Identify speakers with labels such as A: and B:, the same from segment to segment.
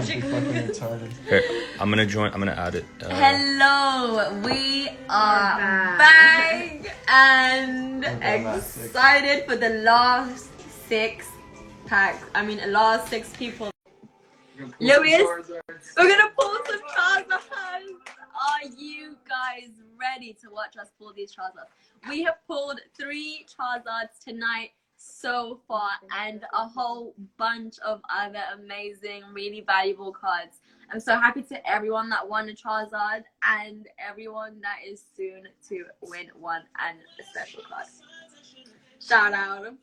A: Here, I'm gonna join. I'm gonna add it.
B: Hello, we are back and excited for the last 6 packs. I mean, last 6 people. Lewis, we're gonna pull some Charizards. Are you guys ready to watch us pull these Charizards? We have pulled 3 Charizards tonight so far and a whole bunch of other amazing, really valuable cards. I'm so happy to everyone that won a Charizard and everyone that is soon to win one and a special card. Shout out.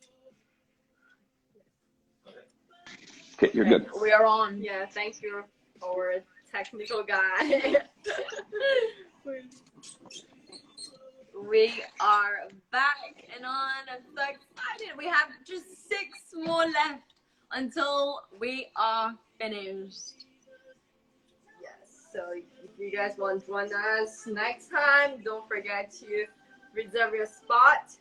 A: Okay, you're good.
B: We are on.
C: Yeah, thanks you, our technical guy.
B: We are back and on. I'm so excited. We have just 6 more left until we are finished.
C: Yes, so if you guys want to join us next time, don't forget to reserve your spot.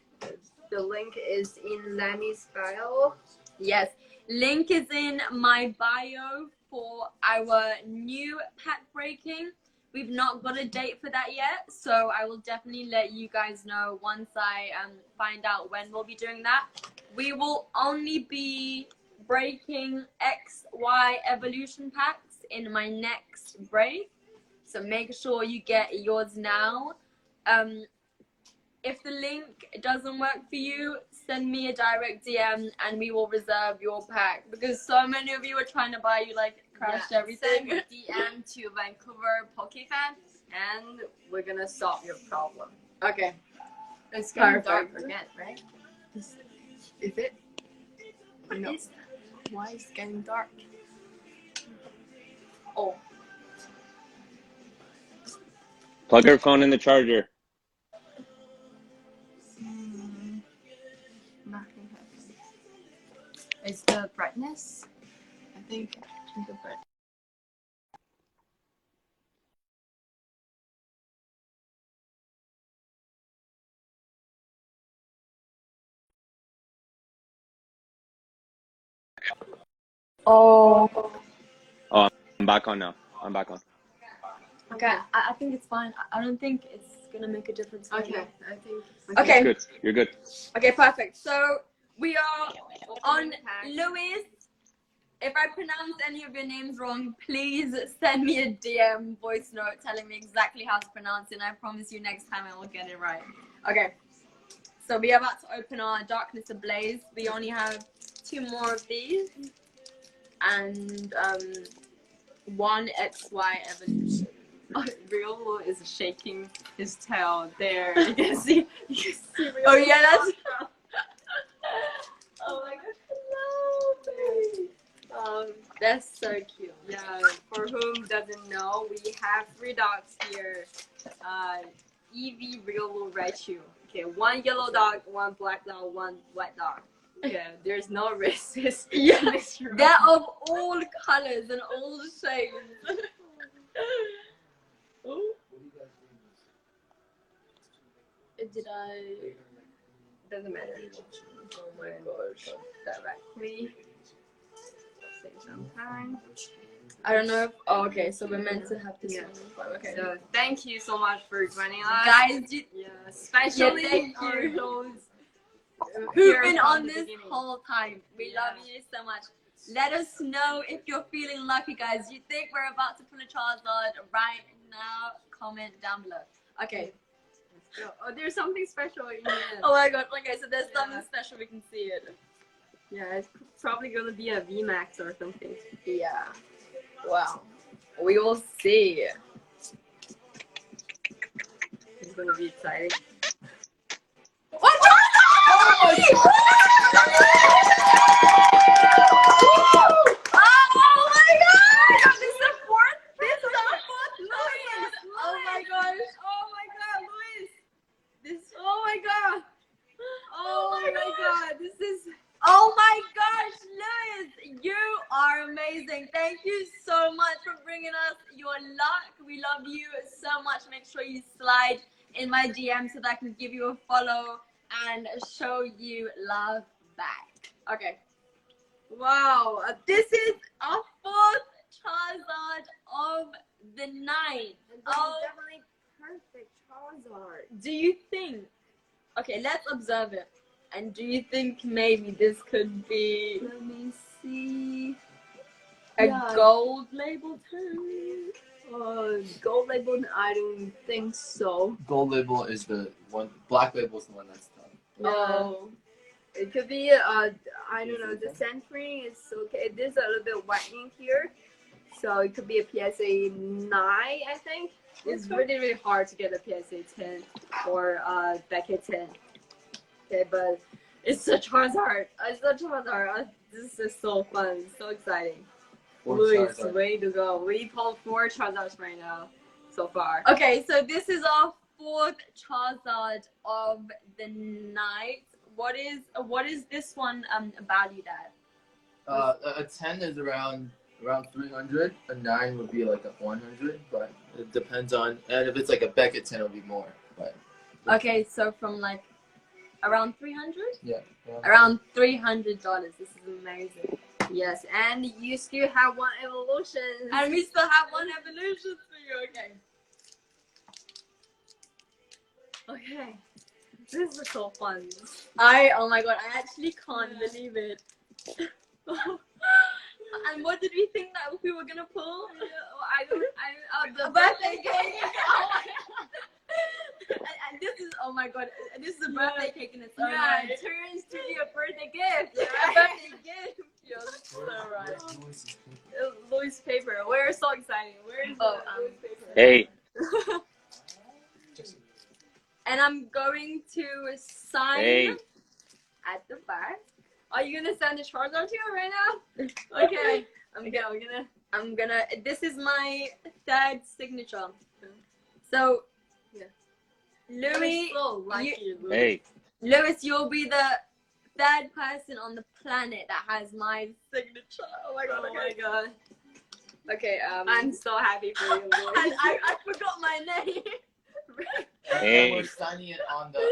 C: The link is in Lemmy's bio.
B: Yes, link is in my bio for our new pack breaking. We've not got a date for that yet, so I will definitely let you guys know once I find out when we'll be doing that. We will only be breaking XY evolution packs in my next break, so make sure you get yours now. If the link doesn't work for you, send me a direct DM and we will reserve your pack, because so many of you are trying to buy, you like crashed everything.
C: Send DM to Vancouver PokeFan and we're gonna solve your problem.
B: Okay.
C: It's getting
B: Perfect.
C: dark again, right? Is it? No. Why is it getting dark? Oh.
A: Plug your phone in the charger.
C: Nothing happens. It's the brightness. I think the brightness.
B: Oh.
A: Oh, I'm back on now. I'm back on.
B: Okay, I think it's fine. I don't think it's gonna make a difference.
C: Okay, I think.
B: Okay.
A: Good. You're good.
B: Okay, perfect. So we are on Louis. If I pronounce any of your names wrong, please send me a DM voice note telling me exactly how to pronounce it, and I promise you next time I will get it right. Okay, so we are about to open our Darkness Ablaze. We only have 2 more of these, and 1 XY evolution.
C: Real is shaking his tail there. You can see.
B: Oh yeah, that's. Oh my gosh, hello, baby. That's so cute.
C: Yeah, for whom doesn't know, we have 3 dogs here. EV Real Raichu. Okay, 1 yellow dog, 1 black dog, 1 white dog. Yeah, there's no racist
B: Yeah,
C: in this room.
B: they're of all colors and all shapes. Oh. Did I?
C: Doesn't matter.
B: Oh my gosh.
C: Directly. Save some time.
B: I don't know if. Oh, okay. So we're meant to have this one. Okay.
C: So thank you so much for joining us,
B: Guys,
C: Yeah, especially
B: thank
C: our
B: you.
C: hosts
B: Who've been on
C: from the
B: this
C: beginning.
B: whole time. We
C: Yeah.
B: love you so much. Let us know if you're feeling lucky, guys. You think we're about to pull a Charizard right now? Comment down below. Okay.
C: Oh, there's something special in it.
B: Oh my god. Okay, so there's something special. We can see it.
C: Yeah, it's probably gonna be a VMAX or something.
B: Yeah. Wow. We will see.
C: It's gonna be exciting.
B: Oh, Charizard! Oh my god! This is the 4th? This is the 4th Louis! Oh my gosh!
C: Oh my god, Luis! Oh my god! Oh my god! This is.
B: Oh my gosh, Louis! You are amazing. Thank you so much for bringing us your luck. We love you so much. Make sure you slide in my DM so that I can give you a follow and show you love back. Okay. Wow, this is our 4th Charizard. the night.
C: And
B: Oh,
C: definitely perfect Charizard.
B: do you think? Okay, let's observe it. And do you think maybe this could be
C: Let me see.
B: a
C: Yeah.
B: gold label too?
C: Gold label? I don't think so.
D: Gold label is the one. Black label is the one that's done.
B: Oh,
C: It could be, I don't know, the centering is okay. There's a little bit whitening here. So it could be a PSA 9, I think. It's really, really hard to get a PSA 10 or Beckett 10. Okay, but it's a Charizard. It's a Charizard. This is so fun, so exciting. Luis, way to go. We pulled 4 Charizards right now, so far.
B: okay. So this is our 4th Charizard of the night. What is this one valued at?
D: A 10 is around 300. A 9 would be like a 100, but it depends on. And if it's like a Beckett 10, it'll be more. But
B: Okay, so from like around 300.
D: yeah.
B: Around $300. This is amazing.
C: Yes, and you still have 1 evolution.
B: And we still have 1 evolution for you. Okay.
C: Okay. This is so fun.
B: Oh my god, I actually can't believe it. And what did we think that we were gonna pull?
C: The
B: birthday cake. And this is, oh my god, this is a birthday cake in its own
C: Yeah,
B: right.
C: it turns to be a birthday gift.
B: A birthday gift. Yo, that's so right.
C: Louis paper. We're so excited. Where's Louis paper?
A: Hey,
B: And I'm going to sign
A: Hey.
B: at the back.
C: Are you gonna send the Charizard to you right now? Okay.
B: I'm gonna. This is my 3rd signature. So,
C: Yeah.
B: Louis,
C: So lucky, Louis.
A: hey,
B: Louis, you'll be the 3rd person on the planet that has my signature. Oh my god!
C: Oh my god.
B: Okay.
C: I'm so happy for you, Louis.
B: I forgot my name.
A: Hey.
D: And we're signing it on the,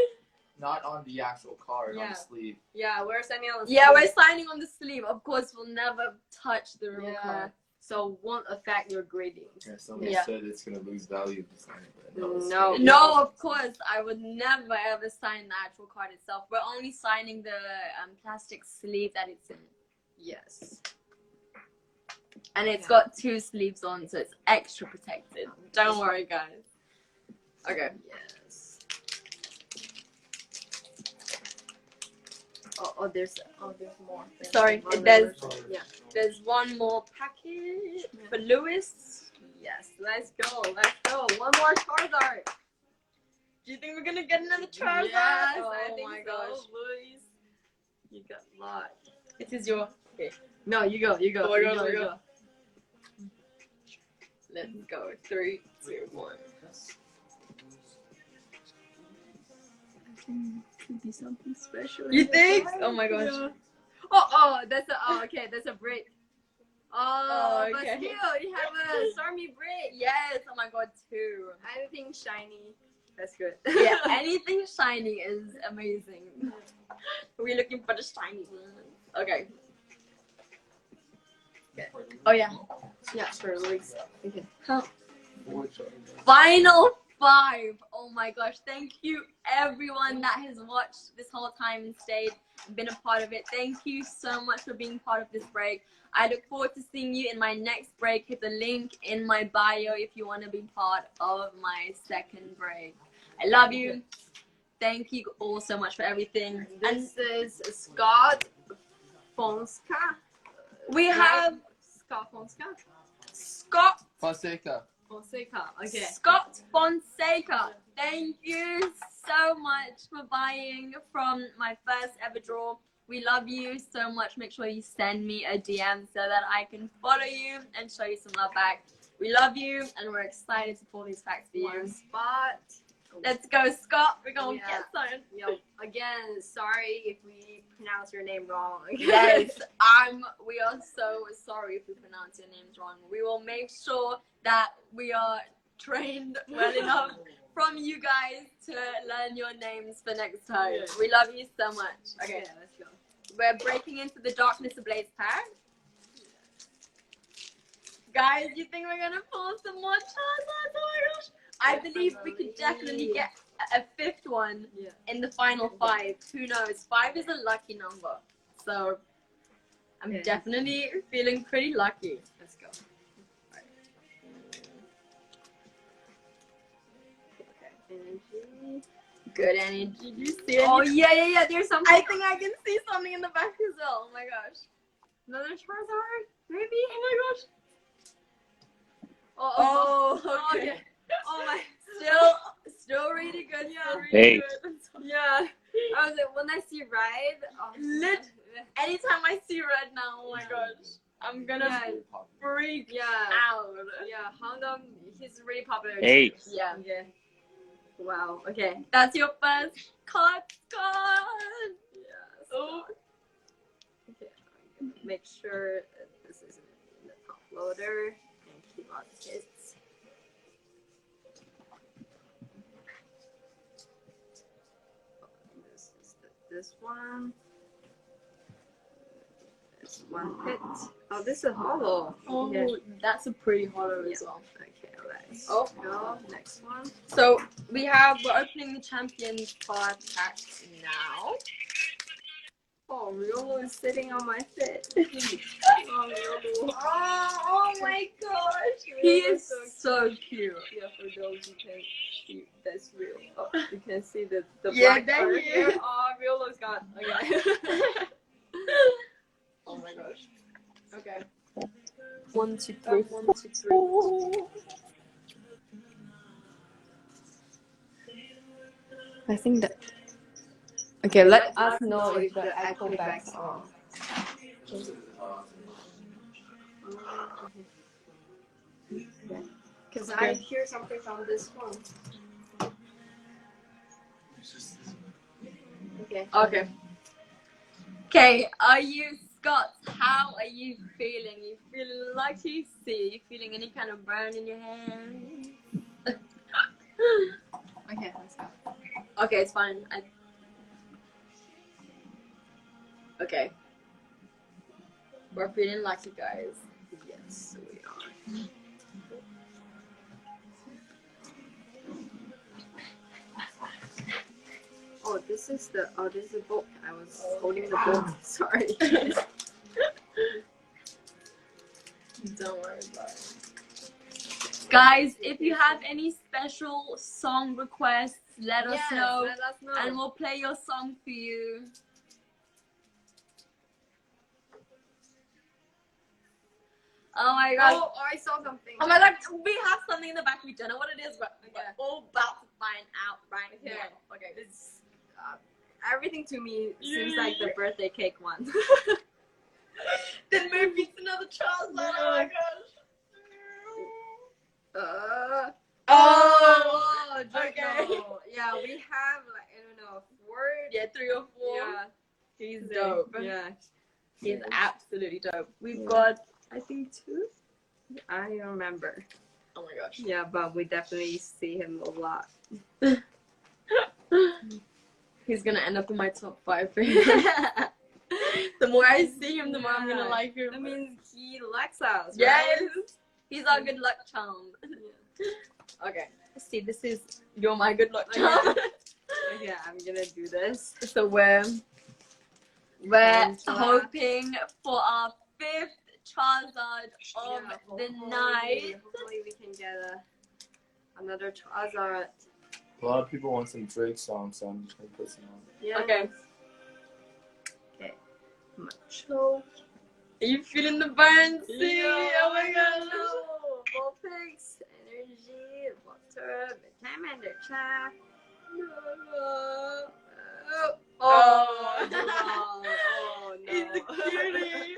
D: not on the actual card, on
C: Yeah.
D: the sleeve.
C: Yeah, we're sending on the
B: Yeah,
C: sleeve.
B: we're signing on the sleeve. Of course, we'll never touch the real
C: Yeah.
B: card.
C: So won't affect your grading.
D: Yeah, somebody
B: Yeah.
D: said it's gonna lose value if you sign it, but no. it's
C: No.
D: fine.
B: No, of course, I would never ever sign the actual card itself. We're only signing the plastic sleeve that it's in.
C: Yes.
B: And it's
C: Yeah.
B: got 2 sleeves on, so it's extra protected. Don't worry, guys. Okay.
C: Yes. There's more.
B: Sorry,
C: One
B: there's-
C: more. Yeah.
B: There's one more packet for Lewis.
C: Yes. Let's go. Let's go. One more Charizard.
B: Do you think we're gonna get another Charizard?
C: Yes,
B: Oh
C: I think
B: my
C: so.
B: gosh.
C: Louis, you got a lot.
B: It is your.
C: No, you go. You go.
B: Oh my
C: you
B: God,
C: go,
B: oh my
C: you
B: God. Let's go. 3, 2, 1.
C: Could be something special.
B: You think? Oh my gosh.
C: Yeah. Oh, that's okay. That's a brick.
B: Oh,
C: But
B: okay.
C: still, you have a Stormy brick.
B: Yes. Oh my god. 2.
C: Anything shiny, that's good.
B: Yeah. Anything shiny is amazing. We're looking for the shiny one. Okay. Oh yeah.
C: Yeah, sure, Louis. Okay.
B: Final 5. Oh my gosh. Thank you everyone that has watched this whole time and stayed and been a part of it. Thank you so much for being part of this break. I look forward to seeing you in my next break. Hit the link in my bio if you want to be part of my 2nd break. I love you. Thank you all so much for everything. And
C: This is Scott Fonska.
B: we have
C: Scott Fonska.
B: Scott
D: Fonseca.
C: Fonseca. Okay.
B: Scott Fonseca. Thank you so much for buying from my first ever draw. We love you so much. Make sure you send me a DM so that I can follow you and show you some love back. We love you and we're excited to pull these packs for you.
C: One spot.
B: Let's go, Scott. We're going to
C: Yeah.
B: get started.
C: Yo, again, sorry if we pronounce your name wrong.
B: Yes, we are so sorry if we pronounce your names wrong. We will make sure that we are trained well enough from you guys to learn your names for next time.
C: Yeah.
B: We love you so much. Okay,
C: Yeah, let's go.
B: we're breaking into the Darkness Ablaze pack. Guys, you think we're gonna pull some more Charizards? Oh my gosh! I believe we could definitely get a fifth one in the final 5. Who knows? 5 is a lucky number, so I'm definitely feeling pretty lucky.
C: Let's go. Energy.
B: Good energy. Did you see it?
C: Oh yeah. There's something.
B: I think I can see something in the back as well. Oh my gosh.
C: Another Charizard? Maybe?
B: Oh my gosh.
C: Oh,
B: okay.
C: Oh my.
B: Still really good.
C: Yeah.
A: Hey.
C: Yeah. I was like, when I see red,
B: Anytime I see red now, oh my gosh, I'm gonna freak out.
C: Yeah, Houndom, he's really popular.
A: Hey.
C: Too. Yeah. Wow. Okay.
B: That's your first card, Scott.
C: Yes.
B: Oh.
C: Okay. Make sure that this isn't in the top loader and keep on hits. This is this one. This one hit. Oh, this is hollow.
B: Oh,
C: yeah.
B: that's a pretty hollow as well.
C: Okay, let's
B: Oh.
C: go. Next one.
B: So we're opening the Champions card pack now.
C: Oh, Riolo is sitting on my fit. Oh, Riolo.
B: Oh my gosh, he is so cute.
C: Yeah, for those who can see this real. Oh, you can see the
B: Yeah,
C: black
B: there
C: part
B: he
C: here.
B: is.
C: Oh, Riolo's got. Okay.
B: Oh my gosh.
C: Okay.
B: 1, 2, 3.
C: 1, 2, 3.
B: I think that. Okay, let us know if the echo back's on.
C: Because I hear something from this one. Okay.
B: Okay. Okay, are you Scott? How are you feeling? You feeling lucky? See, you feeling any kind of burn in your hand?
C: Okay, let's go.
B: Okay, it's fine. Okay. We're feeling lucky, guys.
C: Yes, we are. Oh, this is the. Oh, this is the book. I was holding the book. Sorry.
B: Don't worry about it. Guys, if you have any special song requests, let us know.
C: Let us know.
B: And we'll play your song for you. Oh my god.
C: Oh, I saw something.
B: Oh my god, we have something in the back. We don't know what it is, but we're all about to find out right
C: Okay.
B: now. Okay.
C: It's everything to me seems like the birthday cake one.
B: Then maybe it's another Charizard. Oh my gosh.
C: Oh,
B: okay.
C: no. Yeah, we have like I don't know 4.
B: Yeah, 3 or 4.
C: Yeah,
B: He's dope.
C: Yeah,
B: He's absolutely dope. We've got, I think, 2.
C: I remember.
B: Oh my gosh.
C: Yeah, but we definitely see him a lot.
B: He's gonna end up in my top 5. The more I see him, the more I'm gonna like him.
C: That means he likes us.
B: Yes.
C: Right?
B: He's our good luck charm.
C: Yeah.
B: Okay. See, this is you're my good luck charm.
C: Okay, I'm gonna do this.
B: So we're hoping for our 5th Charizard of the night.
C: Hopefully we can get another Charizard.
D: A lot of people want some Drake songs, so I'm just gonna put some on.
C: Yeah.
B: Okay.
C: Okay. Macho.
B: Are you feeling the burn? See?
C: Yeah.
B: Oh my gosh.
C: Vulpix, energy, water, vitamin, and chat. Oh, Dugong. Oh no.
B: He's a cutie.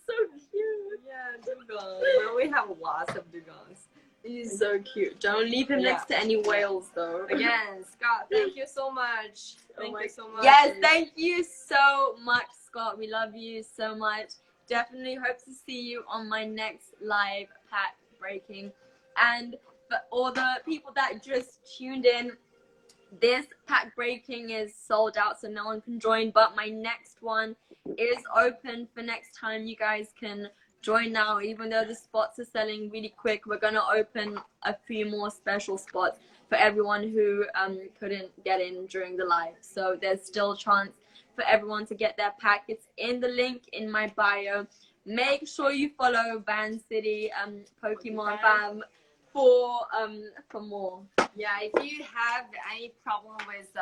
B: So cute.
C: Yeah, Dugong. Well, we have lots of Dugongs.
B: He's so cute. Don't leave him
C: Yeah.
B: next to any whales, though.
C: Again, Scott, thank you so much. Thank you so much.
B: Yes, thank you so much, Scott. We love you so much. Definitely hope to see you on my next live pack breaking. And for all the people that just tuned in, this pack breaking is sold out, so no one can join. But my next one is open for next time. You guys can join now. Even though the spots are selling really quick, we're gonna open a few more special spots for everyone who couldn't get in during the live. So there's still a chance for everyone to get their pack. It's in the link in my bio. Make sure you follow Van City Pokemon Fam for more.
C: Yeah, if you have any problem with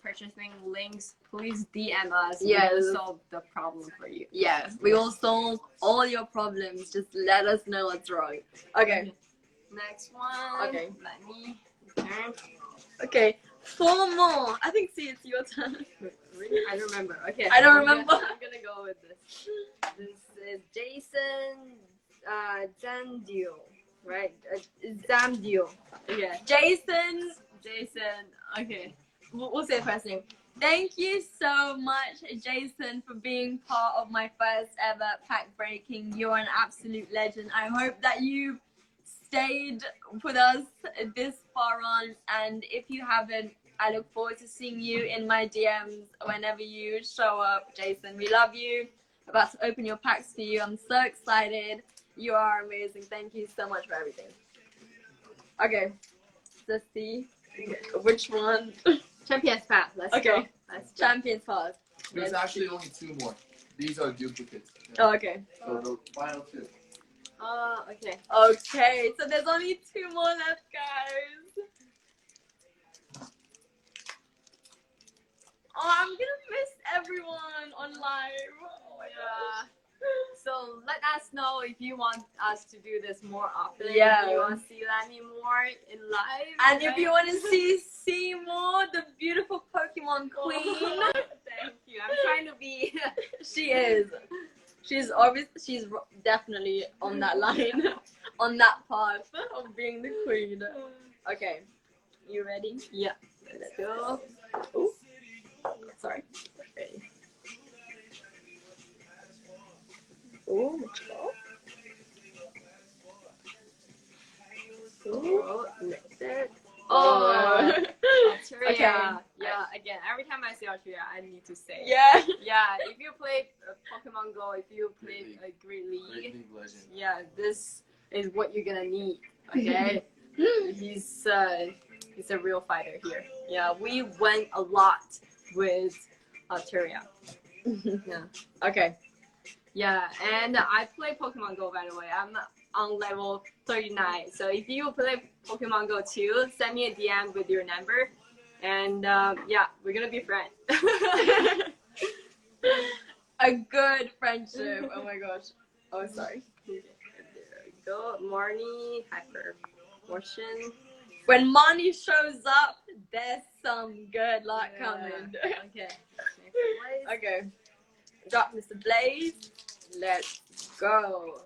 C: purchasing links, please DM us.
B: Yes.
C: We will solve the problem for you.
B: Yeah, we will solve all your problems. Just let us know what's wrong. Okay.
C: Next one.
B: Okay.
C: Let me turn.
B: Okay. 4 more. I think, see, it's your turn.
C: Really? I don't remember. Okay.
B: I don't remember.
C: I'm gonna go with this. This is Jason Zandio, right? Zamdio. Okay.
B: Jason.
C: Okay.
B: We'll say the first name. Thank you so much, Jason, for being part of my first ever pack breaking. You're an absolute legend. I hope that you've stayed with us this far on, and if you haven't, I look forward to seeing you in my DMs whenever you show up. Jason, we love you. About to open your packs for you. I'm so excited. You are amazing. Thank you so much for everything. Okay, let's see which one.
C: Champions Path. Let's
B: Okay.
C: go. Let's go.
B: Champions pass.
D: There's actually only 2 more. These are duplicates.
B: Oh, okay.
D: So the final 2.
C: Okay.
B: Okay, so there's only 2 more left, guys. Oh, I'm gonna miss everyone on live. Oh my gosh.
C: So let us know if you want us to do this more often.
B: Yeah.
C: If you want to see Lamy more in live.
B: And if you want to see more, the beautiful Pokemon Queen.
C: Thank you. I'm trying to be.
B: She is. She's definitely on that line, on that path of being the queen. Okay, you ready?
C: Yeah. Let's go.
B: Ooh. Sorry. Okay. Ooh, much more.
C: Oh, next it.
B: Oh.
C: Altaria.
B: Okay.
C: Yeah, again, every time I say Altaria, I need to say.
B: Yeah.
C: Yeah, if you play Pokemon Go, if you play a Great League,
D: Great League Legend.
C: yeah, this is what you're gonna need. Okay, he's a real fighter here. Yeah, we went a lot with Altaria. Yeah.
B: Okay.
C: Yeah, and I play Pokemon Go, by the way. I'm on level 39. So if you play Pokemon Go too, send me a DM with your number. And yeah, we're going to be friends.
B: A good friendship. Oh my gosh. Oh, sorry.
C: There we go. Marnie, Hyper Fortune.
B: When Money shows up, there's some good luck coming.
C: Okay.
B: Okay. Drop Mr. Blaze. Let's go.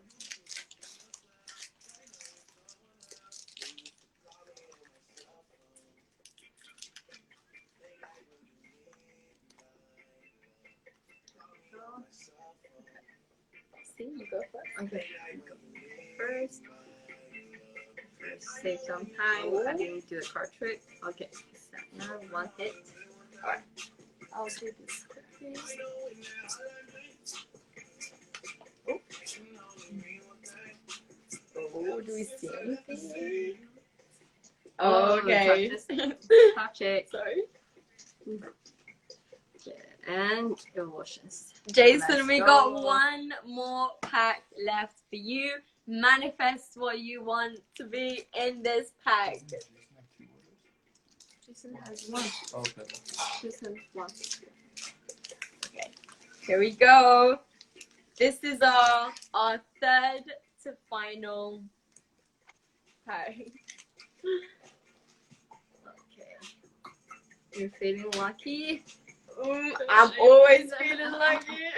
B: See, you go first.
C: Okay. Go first. Save some time. I didn't do the card trick. Okay. Now 1 hit.
B: Alright. I'll do this quickly. Oh, do we see anything? Oh, okay.
C: Top check.
B: Sorry.
C: Okay. And evolutions.
B: Jason,
C: Let's
B: we
C: go.
B: got 1 more pack left for you. Manifest what you want to be in this pack.
C: Jason has 1.
D: Okay.
C: Jason 1.
B: Okay. Here we go. This is our 3rd to final pack.
C: Okay. You're feeling lucky?
B: I'm always feeling lucky.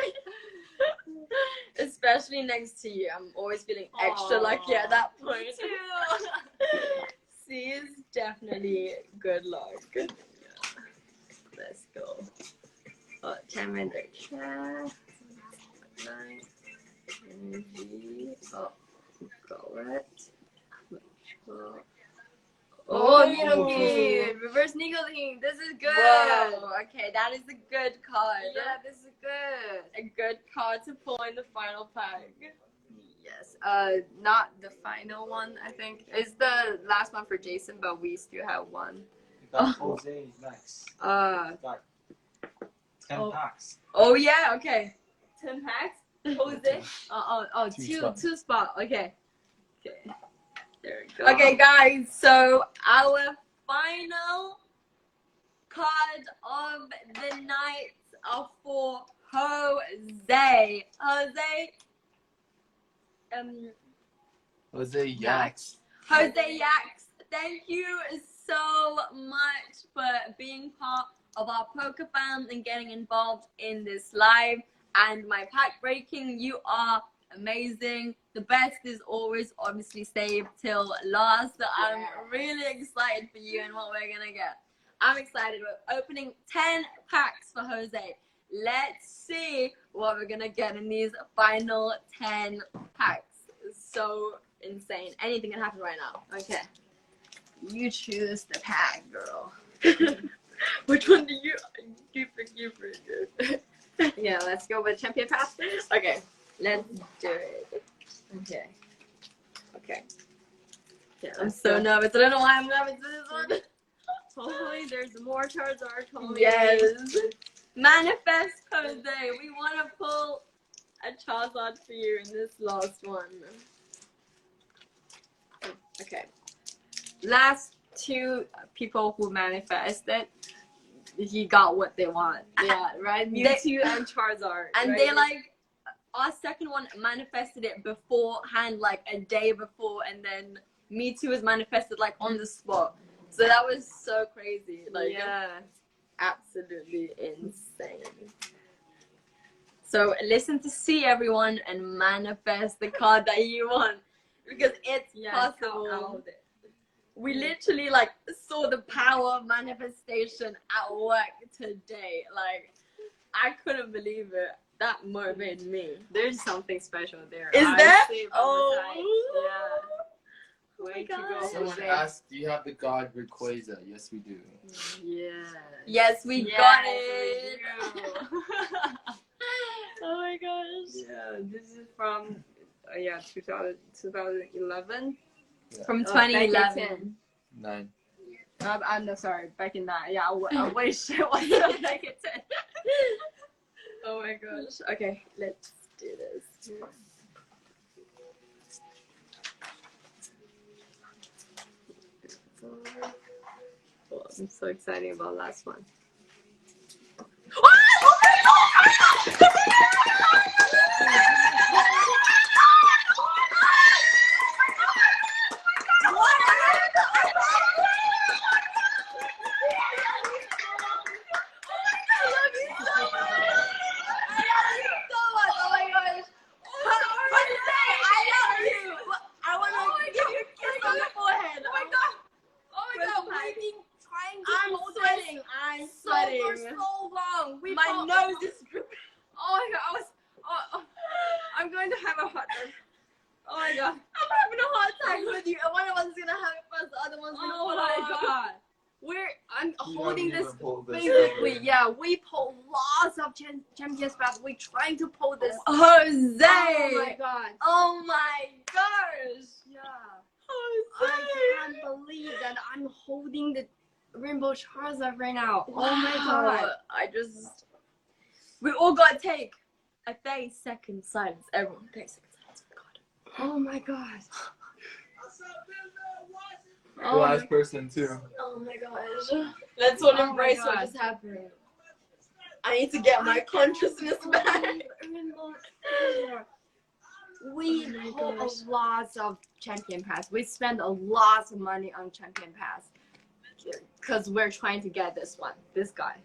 B: Especially next to you. I'm always feeling extra lucky at that point.
C: Me too.
B: C is definitely good luck.
C: Yeah. Let's go. Charmander chat. Nice. Energy. Oh, Gollet. Oh, Nidoking! Reverse Nidoking! This is good!
B: Whoa, okay, that is a good card.
C: Yeah, this is good.
B: A good card to pull in the final pack.
C: Yes. Not the final one. I think it's the last one for Jason, but we still have one.
A: You got Jose next.
C: Got
A: 10 packs.
C: Oh yeah. Okay. 10 packs. Jose. Two spot. Okay. Okay. There we go. Okay, guys. So our final card of the night are for Jose.
D: Jose Yax.
C: Jose Yax, thank you so much for being part of our poker fam and getting involved in this live and my pack breaking. You are amazing. The best is always obviously saved till last. So I'm really excited for you and what we're gonna get. I'm excited. We're opening 10 packs for Jose. Let's see what we're gonna get in these final 10 packs. So insane. Anything can happen right now. Okay. You choose the pack, girl. Which one do you keep it? Yeah, let's go with champion pass first. Okay. Let's do it. Okay. Okay. Yeah, I'm so nervous. I don't know why I'm nervous for this one. Hopefully there's more Charizard. Yes. Manifest Jose. We want to pull a Charizard for you in this last one. Okay. Last two people who manifested, he got what they want. Yeah, right? Mewtwo and Charizard. And right? They like, our second one manifested it beforehand, like a day before, and then Mewtwo was manifested like on the spot. So that was so crazy. Like, yeah. Absolutely insane. So listen to see everyone and manifest the card that you want, because it's possible. We literally like saw the power of manifestation at work today. Like, I couldn't believe it. That motivated me. There's something special there. Is there? Oh, yeah. Way to go.
D: Someone asked, do you have the god Rayquaza? Yes, we do.
C: Yeah. Yes, we got it. Oh my gosh. Yeah, this is from 2011. Yeah. From 2011.
D: 9.
C: I'm no, sorry, back in 9. Yeah, I wish it was back in 10. Oh my gosh. Okay, let's do this. Oh, I'm so excited about last one. My nose is dripping. Oh my god, I'm going to have a heart attack. Oh my god. I'm having a heart attack with you. And one of us is gonna have it first, the other one's gonna pull it. Oh my god. I'm holding this physically. Yeah, we pull lots of champions pass. We're trying to pull this. Jose! Oh my god. Oh my gosh. Yeah. Jose! I can't believe that I'm holding the Rainbow Charizard right now. Wow. Oh my god. We all gotta take a 30-second silence. Everyone, 30-second silence. Oh my god.
D: The last person too.
C: Oh my gosh. Let's all embrace what just happened. I need to get my consciousness back. We pull a lot of champion pass. We spend a lot of money on champion pass. Because we're trying to get this guy.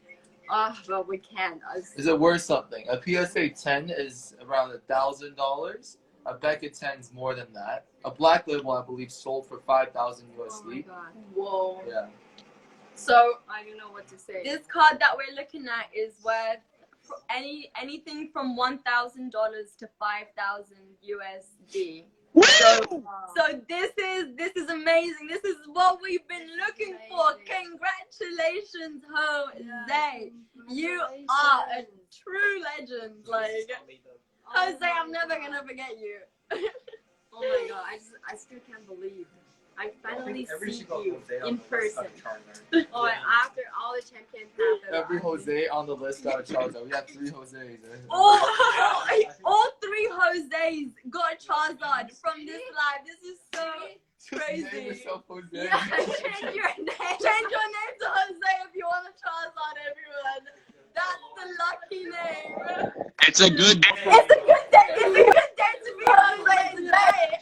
C: But we can't.
D: Is it worth something? A PSA 10 is around $1,000. A Beckett 10 is more than that. A Black Label, I believe, sold for 5,000 USD.
C: Oh my god. Whoa.
D: Yeah.
C: So I don't know what to say. This card that we're looking at is worth anything from $1,000 to 5,000 USD. So this is amazing. This is what we've been looking for. Congratulations, Jose. You are a true legend. Like,
B: Jose, I'm never gonna forget you.
C: Oh my god, I still can't believe I finally see you in person. Oh, and after all the champion path.
D: Every Jose on the list got a Charizard. We have 3 Jose's.
B: All 3 Jose's got a Charizard from this live. This is so crazy.
D: Name yourself Jose.
C: Yeah, change your name.
B: Change your name to Jose if you want a Charizard, everyone. That's the lucky name.
E: It's a good day.
B: It's a good day. It's a good day to be Jose today.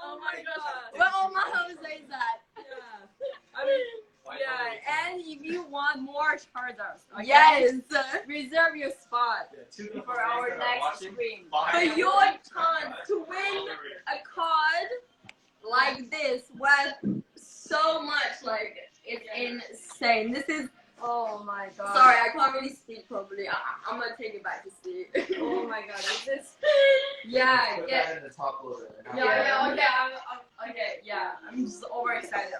C: Oh my god.
B: Where all my Jose's at?
C: Yeah. I mean, yeah, and if you want more Charizards, okay?
B: Yes.
C: Reserve your spot for our next stream.
B: For your chance to win a card like this worth so much, like it's insane. This is.
C: Oh my god.
B: Sorry, I can't really speak properly. I'm gonna take it back to sleep.
C: Oh my god. This. Yeah.
D: Put
C: Yeah.
D: that in the top loader.
C: Yeah. Okay. Okay. Yeah. I'm just overexcited.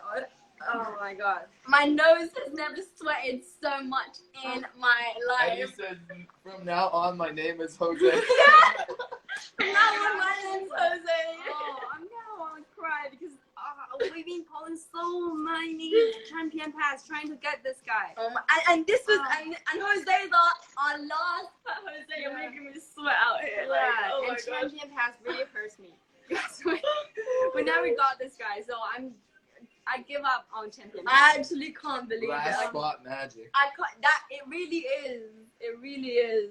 C: Oh my god.
B: My nose has never sweated so much in my
D: And you
B: life.
D: said from now on my name is Jose.
B: Yeah. Now my name's Jose.
C: Oh, I'm gonna want to cry because we've been pulling so many champion paths trying to get this guy.
B: And this was and Jose's our last Jose. You're making me sweat out here. Like, oh my
C: and
B: gosh.
C: champion paths really hurts me. We never got this guy, so I give up on champion
B: I
C: paths.
B: actually can't believe
D: Last
B: it.
D: spot magic.
B: I can't. That it really is. It really is.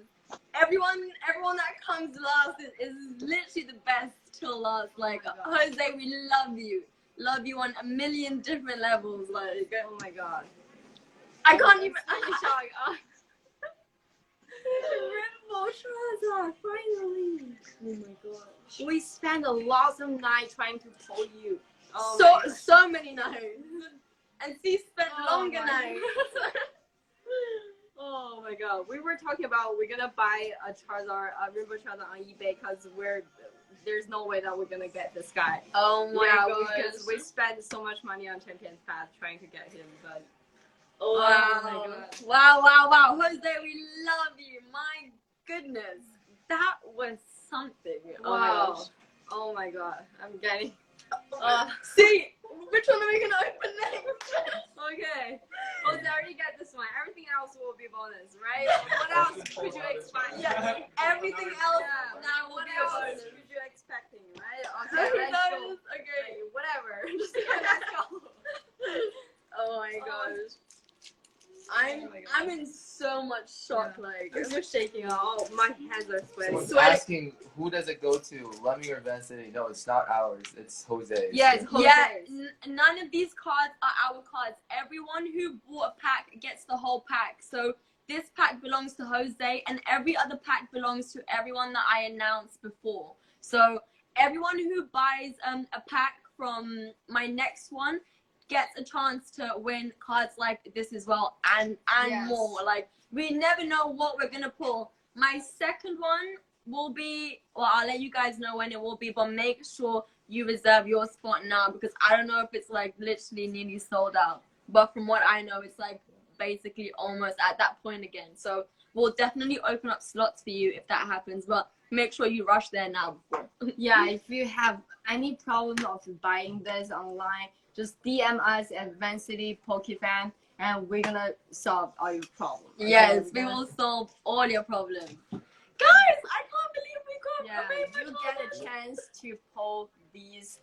B: Everyone that comes last is literally the best till last. Like Jose, we love you on a million different levels. Like
C: Oh my god.
B: I can't even.
C: I'm shocked. Rainbow Charizard, finally. Oh my god. We spent a lot of night trying to pull you. Oh my god.
B: so many nights, and she spent
C: Oh
B: longer
C: my
B: nights.
C: Oh my god. We were talking about we're gonna buy a Charizard, a Rainbow Charizard on eBay because there's no way that we're gonna get this guy.
B: Oh my
C: Yeah,
B: gosh.
C: because we spent so much money on Champions Path trying to get him, but
B: Wow.
C: Oh my God.
B: Wow. Jose, we love you. My goodness. That was something. Oh my
C: wow.
B: gosh.
C: Oh my god. I'm getting
B: See, which one are we going to open next?
C: okay. Well, I already got this one. Everything else will be bonus, right? What else could you expect?
B: Yeah, everything else
C: Yeah.
B: now will
C: What
B: be a
C: else
B: bonus.
C: were you expecting, right? Okay, let's go.
B: Okay.
C: Like, whatever. Just let's go.
B: Oh my gosh. I'm in so much shock. Like,
C: I'm just shaking. Oh, my hands are sweating.
D: Someone's
B: Sweaty.
D: asking, who does it go to? Lemmy or Van City? No, it's not ours. It's Jose's.
C: Yes, Jose's.
B: yeah, none of these cards are our cards. Everyone who bought a pack gets the whole pack. So this pack belongs to Jose, and every other pack belongs to everyone that I announced before. So everyone who buys a pack from my next one gets a chance to win cards like this as well, and
C: Yes.
B: more. Like, we never know what we're gonna pull. My second one will be, well, I'll let you guys know when it will be, but make sure you reserve your spot now, because I don't know if it's like literally nearly sold out, but from what I know, it's like basically almost at that point again. So we'll definitely open up slots for you if that happens, but make sure you rush there now before.
C: Yeah, if you have any problem of buying this online, just DM us at Van City PokeFan, and we're gonna solve all your problems. Okay?
B: Yes, we will solve all your problems. Guys, I can't believe we got
C: Yeah,
B: a rainbow
C: you get
B: Charizard.
C: a chance to pull these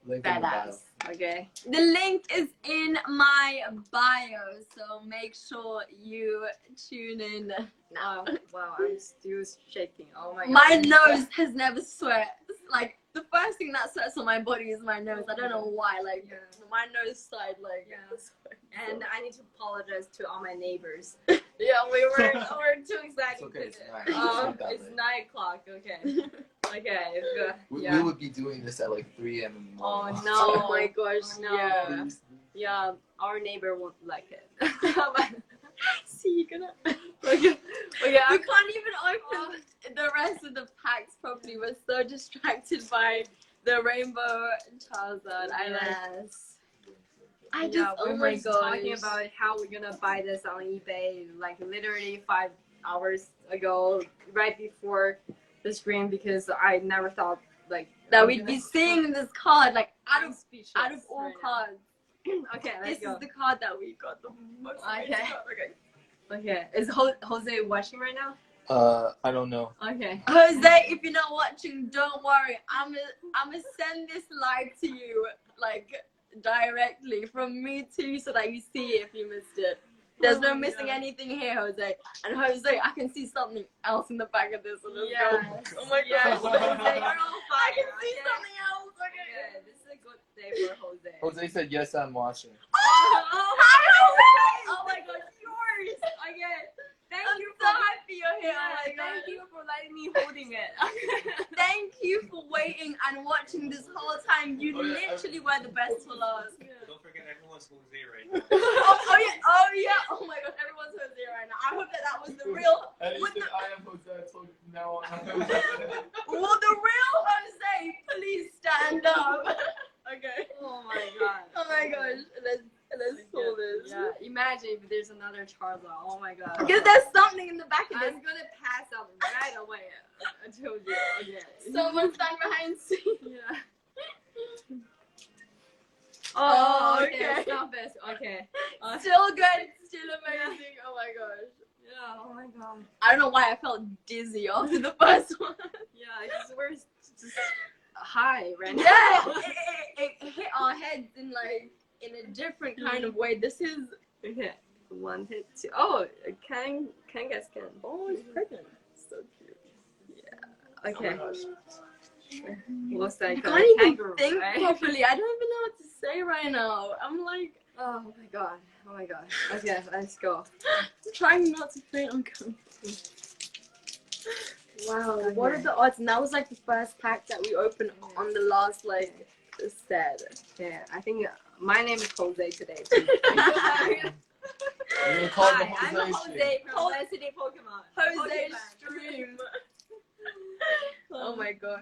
D: Link in the bio.
C: badass. Okay.
B: The link is in my bio, so make sure you tune in now.
C: Wow, I'm still shaking. Oh my god.
B: My nose has never sweat. Like, the first thing that sweats on my body is my nose. I don't know why. Like,
C: Yeah.
B: my nose side, like,
C: Yeah. And I need to apologize to all my neighbors.
B: yeah,
C: we're too excited.
D: It's okay, it's nice. It's not that
C: It's
D: late.
C: 9 o'clock. Okay. Okay. It's good.
D: We
C: Yeah.
D: would be doing this at like 3 a.m. in the
C: Oh
D: morning.
C: no.
B: Oh my gosh,
C: Oh, no.
B: yeah.
C: Yeah. Our neighbor won't like it.
B: See, you're gonna.
C: Okay.
B: We can't even open the rest of the packs properly. We're so distracted by the rainbow Charizard. I just,
C: we
B: oh
C: were
B: my
C: just
B: gosh.
C: talking about how we're gonna buy this on eBay, like literally 5 hours ago, right before the screen because I never thought like
B: that we'd be seeing this card like out of all
C: right
B: cards.
C: Okay,
B: This
C: let's go.
B: is the card that we got the most.
C: Okay. Is Jose watching right now?
D: I don't know.
C: Okay.
B: Jose, if you're not watching, don't worry. I'm gonna send this live to you, like directly from me to you, so that you see it if you missed it. There's no missing anything here, Jose. And Jose, I can see something else in the back of this. So let's go. Oh my
C: Yes,
B: god.
C: Jose, you're on fire.
B: I can see
C: okay?
B: something else. Okay.
C: Okay, this is a good day for Jose.
D: Jose said yes, I'm watching.
B: Oh my god, yours.
C: Okay.
B: I'm
C: Thank you
B: so happy you're here. Oh my god.
C: Thank you for letting me holding it.
B: Thank you for waiting and watching this whole time. You literally were the best for last.
A: Don't forget everyone's Jose right now.
B: Oh yeah. Oh my god, everyone's Jose right now. I hope that was the real.
D: I
B: Would the,
D: am Jose. I told you from now on.
B: will the real Jose please stand up? Okay.
C: Oh my god.
B: Oh my gosh. Let's pull this.
C: Yeah, imagine if there's another Charizard. Oh my god.
B: Because there's something in the back of
C: I'm
B: this.
C: gonna pass out right away. I told you. Okay.
B: Someone stand behind scene.
C: Yeah.
B: Oh,
C: okay.
B: okay.
C: Stop this. Okay.
B: Still good. Still amazing. Oh my gosh.
C: Yeah. Oh my god.
B: I don't know why I felt dizzy after the first one.
C: Yeah. Because we're just high right now.
B: Yeah, it hit our heads in a different kind of way. This is
C: Okay. 1 hit 2. Oh, Kangaskhan. Oh, he's pregnant. So cute. Yeah. Okay. Looks
B: I
C: like
B: can't even
C: kangaroo,
B: think
C: right?
B: properly. I don't even know what to say right now. I'm like
C: Oh my god. Oh my god. Okay, let's go.
B: trying not to faint. I'm going. Wow, what are the odds? And that was like the first pack that we opened on the last set.
C: Yeah, I think my name is Jose today. Too.
D: You're gonna call the
C: Hi, I'm
D: Jose
C: Jose from
B: Jose-
C: Let's City Pokemon.
B: Jose's
C: Pokemon.
B: stream. Oh my god.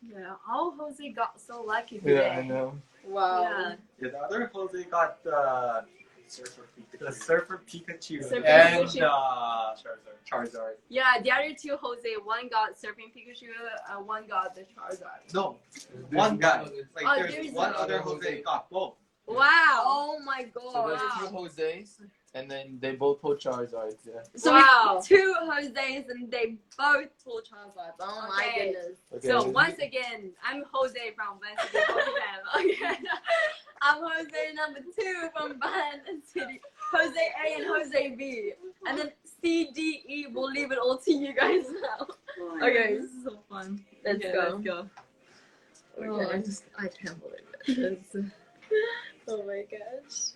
C: Yeah, how Jose got so lucky
D: Yeah,
C: today.
D: I know.
B: Wow.
C: Yeah.
A: Yeah, the other Jose got the Surfer Pikachu
C: Surfer
A: and
C: Pikachu.
A: Charizard.
C: Yeah, the other two Jose, one got Surfing Pikachu, one got the Charizard.
A: No, one guy. Like
C: Oh,
A: there's
C: there's
A: one
D: another
A: other Jose
D: Jose.
A: got both.
C: Wow.
B: Oh my
D: So
B: god.
D: there's
C: Wow.
D: 2 Jose's, and then they both pulled Charizards. Yeah.
B: So
C: Wow.
B: we two Jose's and they both pull Charizard. Oh my
C: Okay.
B: goodness.
D: Okay,
C: So
D: then-
C: once again, I'm Jose from Let's City Pokemon. Okay.
B: I'm Jose number 2 from Van City. Jose A and Jose B. And then C, D, E, we'll leave it all to you guys now. Okay.
C: This is so fun.
B: Let's
C: Okay,
B: go.
C: Let's go.
B: Okay.
C: I can't believe it.
B: Oh my gosh.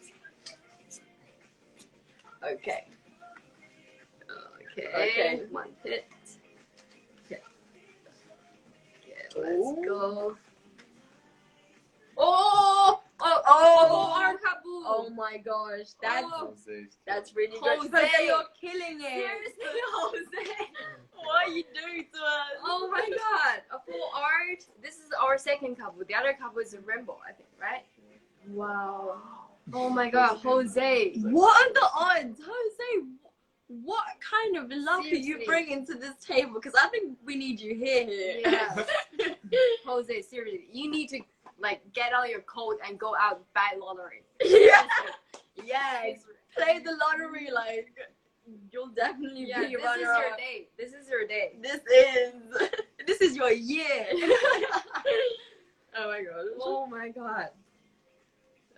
B: Okay.
C: Okay.
B: Okay.
C: 1 hit.
B: Okay.
C: Let's go.
B: Oh!
C: Oh,
B: Oh!
C: Arkabu.
B: Oh my gosh. That's
D: Jose's.
B: that's really good.
C: Jose.
B: Jose, you're killing it.
C: Seriously, Jose.
B: What are you doing to us?
C: Oh my god. A full art. This is our second couple. The other couple is a rainbow, I think, right?
B: Wow.
C: Oh my god, Jose.
B: What are the odds? Jose, what kind of luck are you
C: Seriously.
B: bringing to this table? Because I think we need you here.
C: Yeah. Jose, seriously, you need to get out your coat and go out and buy lottery.
B: Yeah. Yes. Play the lottery like you'll definitely
C: Yeah,
B: be
C: this is
B: runner
C: your
B: up.
C: day. This is your day.
B: This is your year. Oh my god.
C: Oh my god.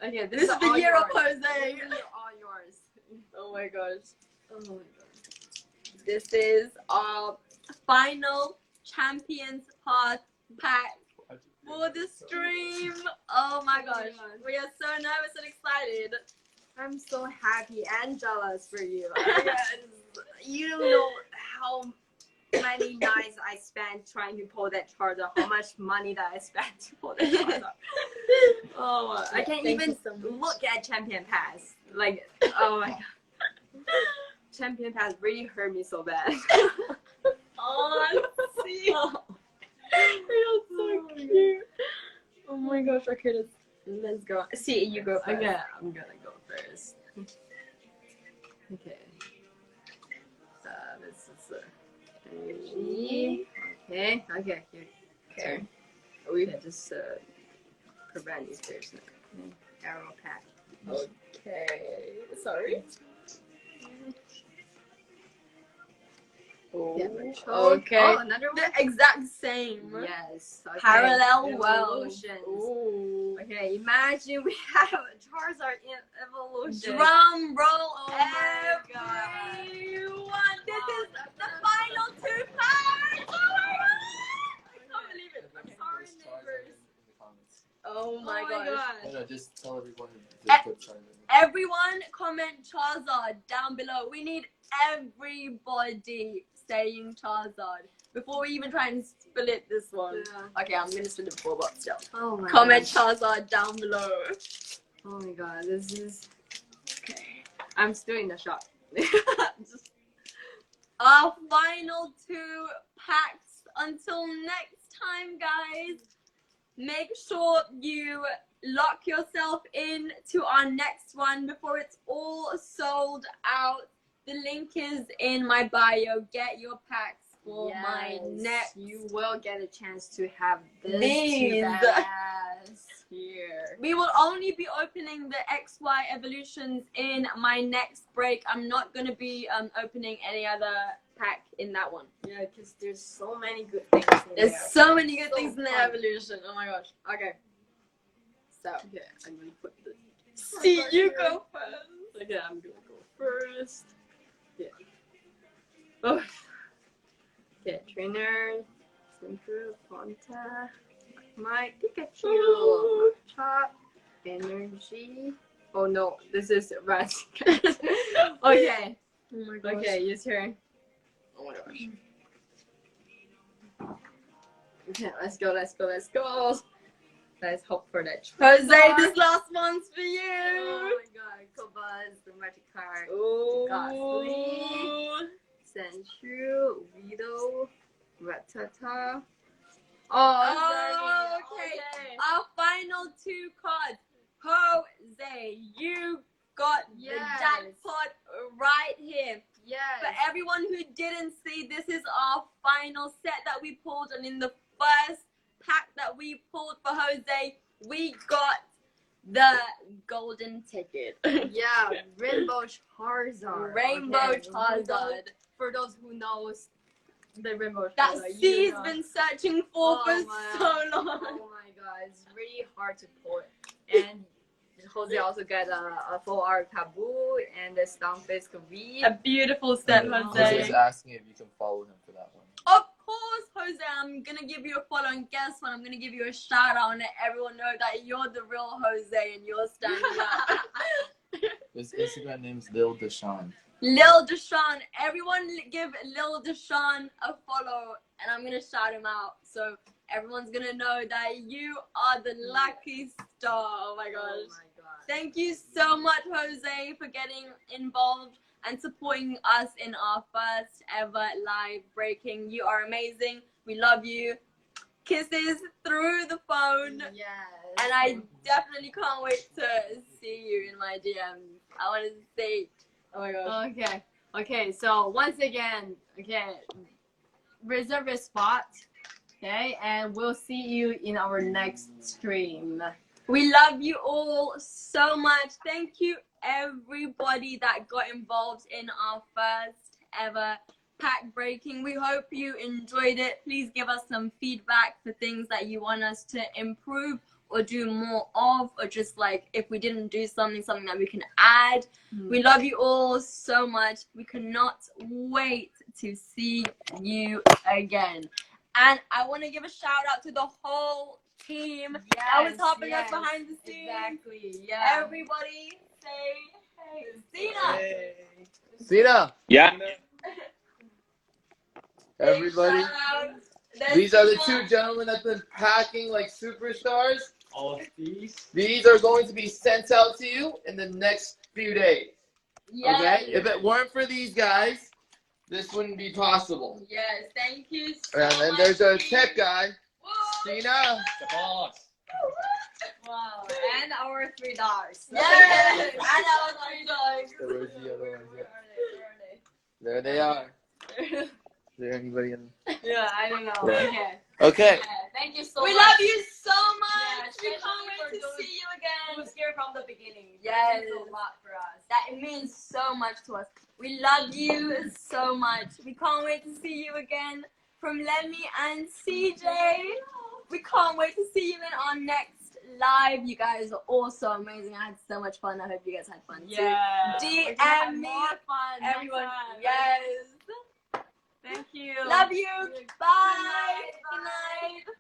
C: Okay,
B: This is the
C: all
B: year of
C: yours.
B: Jose.
C: This is all yours.
B: Oh my gosh.
C: Oh my god.
B: This is our final Champions Pass pack for the stream. Oh my gosh. We are so nervous and excited.
C: I'm so happy and jealous for you.
B: Yes.
C: You don't know how many nights I spent trying to pull that Charizard, how much money that I spent to pull that Charizard. Oh, I can't
B: Thank
C: even
B: you so much.
C: look at Champion Pass. Like, oh my god. Champion Pass really hurt me so bad.
B: Oh, see. You're so cute. Oh my gosh. Okay, let's go. See, you go first.
C: Okay, I'm gonna go first. Okay. This is energy. Okay. Okay. Here.
B: Okay.
C: We can just prevent if there's no arrow pack.
B: Okay. Sorry.
C: Yeah,
B: Okay.
C: Oh, another one.
B: The exact same.
C: Yes. Okay.
B: Parallel world.
C: Evolutions.
B: Ooh.
C: Okay, imagine we have a Charizard in evolution.
B: Drum roll,
C: Oh my
B: everyone! This is the final 2 packs. Oh my god! I can't believe it.
C: I'm sorry, neighbors.
B: Oh my gosh.
D: No, just tell everyone
B: Eh.
D: to put Charizard.
B: Everyone comment Charizard down below. We need everybody saying Charizard before we even try and split this one.
C: Yeah.
B: Okay, I'm gonna split it before, but still.
C: Oh my
B: Comment
C: god.
B: Charizard down below.
C: Oh my god, this is.
B: Okay.
C: I'm still in the shock.
B: Our final 2 packs. Until next time, guys. Make sure you lock yourself in to our next one before it's all sold out. The link is in my bio. Get your packs for my next.
C: You will get a chance to have
B: These.
C: two badass here.
B: We will only be opening the XY evolutions in my next break. I'm not going to be opening any other pack in that one.
C: Yeah, because there's so many good things in
B: There's
C: there.
B: so many good
C: So
B: things in the
C: fun.
B: evolution. Oh my gosh. Okay. So,
C: Okay, I'm gonna put the.
B: see you go first.
C: Okay, I'm gonna go first. Yeah. Oh. Okay, trainer, Center, Ponta, my Pikachu, Chop, Energy. Oh no, this is red. Okay.
B: Oh my gosh.
C: Okay, your turn.
D: Oh my gosh.
C: Okay, let's go, let's go, let's go. Let's hope for that.
B: Jose, this last one's for
C: Oh
B: you.
C: my god, Cobuzz, the magic card.
B: Ooh.
C: Ghastly. Sandshrew, Weedle, Rattata. Oh,
B: okay. Our final 2 cards. Jose, you got the
C: Yes.
B: jackpot right here.
C: Yes.
B: For everyone who didn't see, this is our final set that we pulled, and in the first pack that we pulled for Jose, we got the golden ticket.
C: Yeah, Rainbow Charizard.
B: Rainbow
C: Okay,
B: Charizard.
C: For those who knows the Rainbow Charizard.
B: That
C: you
B: C's
C: know.
B: been searching for
C: Oh
B: for
C: my-
B: so long.
C: Oh my god, it's really hard to pull. And Jose also got a full art Taboo and a Stoneface Kavi.
B: A beautiful set,
C: Oh.
D: Jose's
B: Jose.
D: asking if you can follow him for that one.
B: Of course, Jose, I'm gonna give you a follow, and guess what? I'm gonna give you a shout out and let everyone know that you're the real Jose and you're standing up.
D: His Instagram name's Lil Deshaun.
B: Lil Deshaun, everyone give Lil Deshaun a follow, and I'm gonna shout him out. So everyone's gonna know that you are the lucky star. Oh my gosh.
C: Oh my god.
B: Thank you so much, Jose, for getting involved and supporting us in our first ever live breaking. You are amazing. We love you. Kisses through the phone.
C: Yes.
B: And I definitely can't wait to see you in my DMs. I want to say, oh my gosh.
C: Okay. Okay, so once again, okay, reserve a spot. Okay, and we'll see you in our next stream.
B: We love you all so much. Thank you, everybody that got involved in our first ever pack breaking. We hope you enjoyed it. Please give us some feedback for things that you want us to improve or do more of, or just like if we didn't do something that we can add. We love you all so much. We cannot wait to see you again. And I want to give a shout out to the whole team that was helping us behind the scenes.
C: Exactly. Yeah.
B: Everybody say hey. Zena.
A: Hey.
D: Sina!
E: Yeah.
D: Everybody,
B: Big shout out. There's
D: these are the
B: Zena.
D: 2 gentlemen that's been packing like superstars.
A: All of these.
D: These are going to be sent out to you in the next few days.
B: Yes.
D: Okay? If it weren't for these guys, this wouldn't be possible.
B: Yes. Thank you so
D: And then
B: much.
D: there's a tech guy,
B: Woo.
D: Sina.
A: The boss.
C: Wow. And our 3 dogs.
B: Yes. And our 3 dogs.
D: Where's the other ones? Yeah. There they are. Is there anybody in?
C: Yeah, I don't know.
D: Yeah.
C: Okay.
D: Okay.
C: Thank you so much.
B: We love you so much.
C: Yeah,
B: We can't
C: especially
B: wait to
C: for those
B: see you again.
C: Who's here from the beginning?
B: Yes.
C: It means a lot for us.
B: That it means so much to us. We love you so much. We can't wait to see you again. From Lemmy and CJ. We can't wait to see you in our next live. You guys are also amazing. I had so much fun. I hope you guys had fun too.
C: Yeah. We're gonna have
B: DM me.
C: more fun next
B: Everyone.
C: time.
B: Yes.
C: Thank you.
B: Love you. Bye.
C: Good night.
B: Good night.